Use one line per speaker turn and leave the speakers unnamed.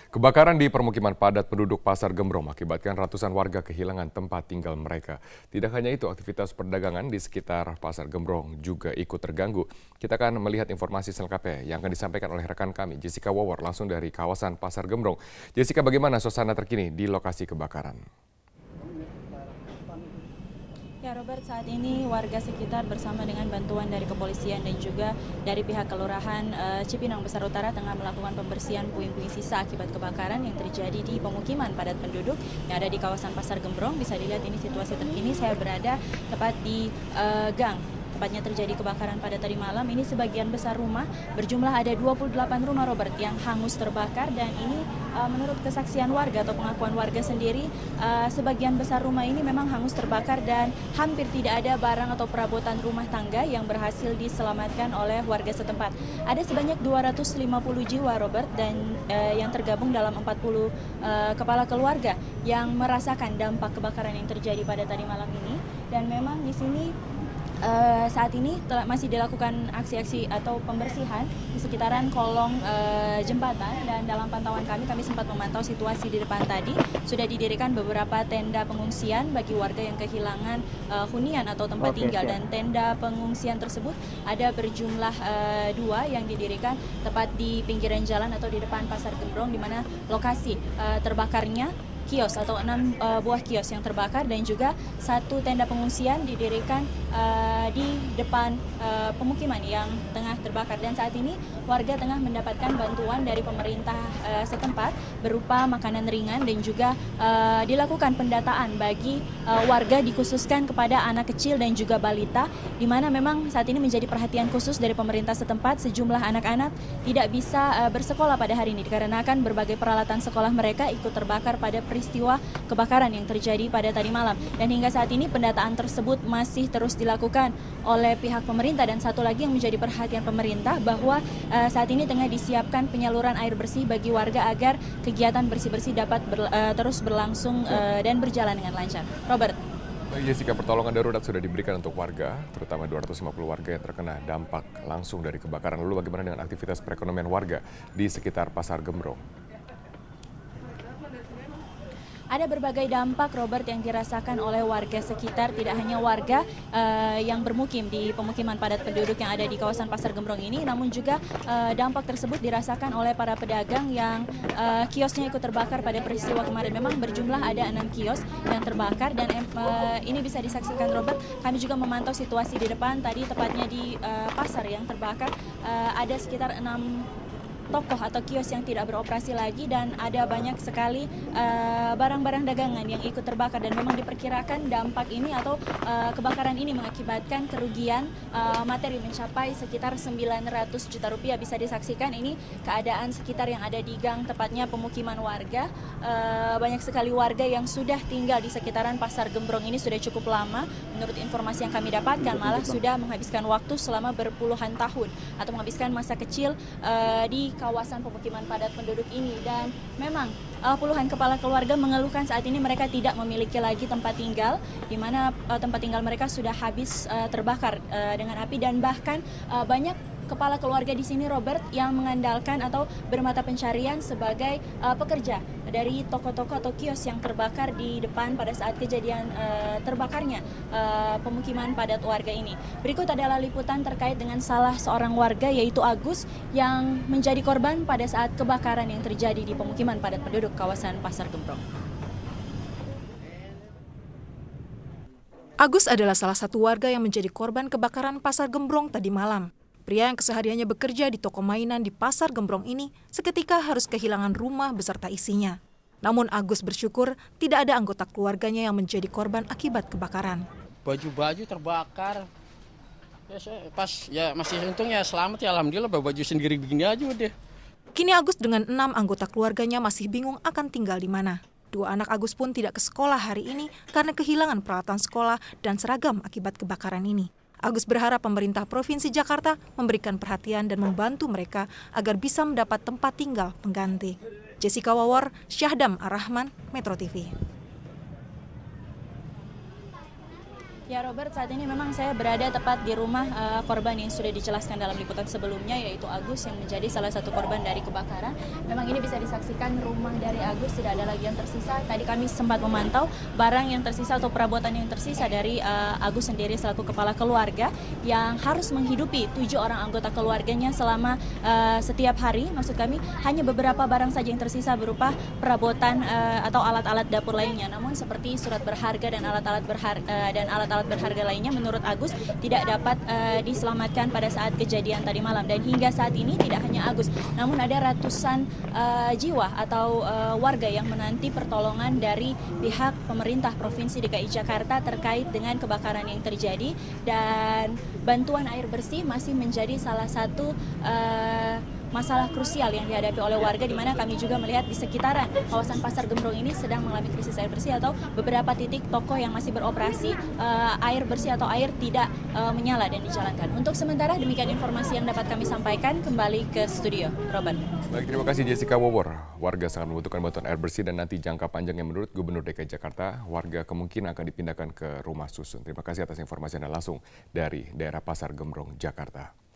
Kebakaran di permukiman padat penduduk Pasar Gembrong mengakibatkan ratusan warga kehilangan tempat tinggal mereka. Tidak hanya itu, aktivitas perdagangan di sekitar Pasar Gembrong juga ikut terganggu. Kita akan melihat informasi selengkapnya yang akan disampaikan oleh rekan kami, Jessica Wawor, langsung dari kawasan Pasar Gembrong. Jessica, bagaimana suasana terkini di lokasi kebakaran?
Ya Robert, saat ini warga sekitar bersama dengan bantuan dari kepolisian dan juga dari pihak Kelurahan Cipinang Besar Utara tengah melakukan pembersihan puing-puing sisa akibat kebakaran yang terjadi di pemukiman padat penduduk yang ada di kawasan Pasar Gembrong. Bisa dilihat ini situasi terkini, saya berada tepat di gang. Tepatnya terjadi kebakaran pada tadi malam. Ini sebagian besar rumah, berjumlah ada 28 rumah Robert yang hangus terbakar, dan ini menurut kesaksian warga atau pengakuan warga sendiri, sebagian besar rumah ini memang hangus terbakar dan hampir tidak ada barang atau perabotan rumah tangga yang berhasil diselamatkan oleh warga setempat. Ada sebanyak 250 jiwa Robert, dan yang tergabung dalam 40 kepala keluarga yang merasakan dampak kebakaran yang terjadi pada tadi malam ini. Dan memang di sini saat ini masih dilakukan aksi-aksi atau pembersihan di sekitaran kolong jembatan, dan dalam pantauan kami sempat memantau situasi di depan tadi. Sudah didirikan beberapa tenda pengungsian bagi warga yang kehilangan hunian atau tempat tinggal, dan tenda pengungsian tersebut ada berjumlah 2 yang didirikan tepat di pinggiran jalan atau di depan Pasar Gembrong, di mana lokasi terbakarnya kios atau 6 buah kios yang terbakar, dan juga 1 tenda pengungsian didirikan di depan pemukiman yang tengah terbakar. Dan saat ini warga tengah mendapatkan bantuan dari pemerintah setempat berupa makanan ringan, dan juga dilakukan pendataan bagi warga, dikhususkan kepada anak kecil dan juga balita, di mana memang saat ini menjadi perhatian khusus dari pemerintah setempat. Sejumlah anak-anak tidak bisa bersekolah pada hari ini dikarenakan berbagai peralatan sekolah mereka ikut terbakar pada peristiwa kebakaran yang terjadi pada tadi malam. Dan hingga saat ini pendataan tersebut masih terus dilakukan oleh pihak pemerintah. Dan satu lagi yang menjadi perhatian pemerintah, bahwa saat ini tengah disiapkan penyaluran air bersih bagi warga agar kegiatan bersih-bersih dapat terus berlangsung dan berjalan dengan lancar. Robert.
Baik Jessica, pertolongan darurat sudah diberikan untuk warga, terutama 250 warga yang terkena dampak langsung dari kebakaran. Lalu bagaimana dengan aktivitas perekonomian warga di sekitar Pasar Gembrong?
Ada berbagai dampak Robert yang dirasakan oleh warga sekitar, tidak hanya warga yang bermukim di pemukiman padat penduduk yang ada di kawasan Pasar Gembrong ini, namun juga dampak tersebut dirasakan oleh para pedagang yang kiosnya ikut terbakar pada peristiwa kemarin. Memang berjumlah ada 6 kios yang terbakar, dan ini bisa disaksikan Robert. Kami juga memantau situasi di depan tadi, tepatnya di pasar yang terbakar. Ada sekitar 6 toko atau kios yang tidak beroperasi lagi, dan ada banyak sekali barang-barang dagangan yang ikut terbakar. Dan memang diperkirakan dampak ini atau kebakaran ini mengakibatkan kerugian materi mencapai sekitar 900 juta rupiah. Bisa disaksikan ini keadaan sekitar yang ada di gang, tepatnya pemukiman warga. Banyak sekali warga yang sudah tinggal di sekitaran Pasar Gembrong ini sudah cukup lama. Menurut informasi yang kami dapatkan, malah sudah menghabiskan waktu selama berpuluhan tahun atau menghabiskan masa kecil di kawasan pemukiman padat penduduk ini. Dan memang puluhan kepala keluarga mengeluhkan saat ini mereka tidak memiliki lagi tempat tinggal, di mana tempat tinggal mereka sudah habis terbakar dengan api. Dan bahkan banyak kepala keluarga di sini Robert yang mengandalkan atau bermata pencarian sebagai pekerja dari toko-toko atau kios yang terbakar di depan pada saat kejadian terbakarnya pemukiman padat warga ini. Berikut adalah liputan terkait dengan salah seorang warga, yaitu Agus, yang menjadi korban pada saat kebakaran yang terjadi di pemukiman padat penduduk kawasan Pasar Gembrong.
Agus adalah salah satu warga yang menjadi korban kebakaran Pasar Gembrong tadi malam. Pria yang kesehariannya bekerja di toko mainan di Pasar Gembrong ini seketika harus kehilangan rumah beserta isinya. Namun Agus bersyukur tidak ada anggota keluarganya yang menjadi korban akibat kebakaran.
Baju-baju terbakar. Ya masih untung ya selamat ya, alhamdulillah, baju sendiri begini aja udah.
Kini Agus dengan 6 anggota keluarganya masih bingung akan tinggal di mana. 2 anak Agus pun tidak ke sekolah hari ini karena kehilangan peralatan sekolah dan seragam akibat kebakaran ini. Agus berharap pemerintah Provinsi Jakarta memberikan perhatian dan membantu mereka agar bisa mendapat tempat tinggal pengganti. Jessica Wawor, Syahdam Ar-Rahman, Metro TV.
Ya Robert, saat ini memang saya berada tepat di rumah korban yang sudah dijelaskan dalam liputan sebelumnya, yaitu Agus yang menjadi salah satu korban dari kebakaran. Memang ini bisa disaksikan rumah dari Agus tidak ada lagi yang tersisa. Tadi kami sempat memantau barang yang tersisa atau perabotan yang tersisa dari Agus sendiri selaku kepala keluarga yang harus menghidupi 7 orang anggota keluarganya selama setiap hari. Maksud kami hanya beberapa barang saja yang tersisa berupa perabotan atau alat-alat dapur lainnya. Namun seperti surat berharga dan alat-alat berharga lainnya menurut Agus tidak dapat diselamatkan pada saat kejadian tadi malam. Dan hingga saat ini tidak hanya Agus, namun ada ratusan jiwa atau warga yang menanti pertolongan dari pihak pemerintah Provinsi DKI Jakarta terkait dengan kebakaran yang terjadi, dan bantuan air bersih masih menjadi salah satu masalah krusial yang dihadapi oleh warga, di mana kami juga melihat di sekitaran kawasan Pasar Gembrong ini sedang mengalami krisis air bersih atau beberapa titik toko yang masih beroperasi air bersih atau air tidak menyala dan dijalankan. Untuk sementara demikian informasi yang dapat kami sampaikan. Kembali ke studio, Robert.
Baik, terima kasih Jessica Wawor. Warga sangat membutuhkan bantuan air bersih dan nanti jangka panjangnya menurut Gubernur DKI Jakarta, warga kemungkinan akan dipindahkan ke rumah susun. Terima kasih atas informasi Anda langsung dari daerah Pasar Gembrong, Jakarta.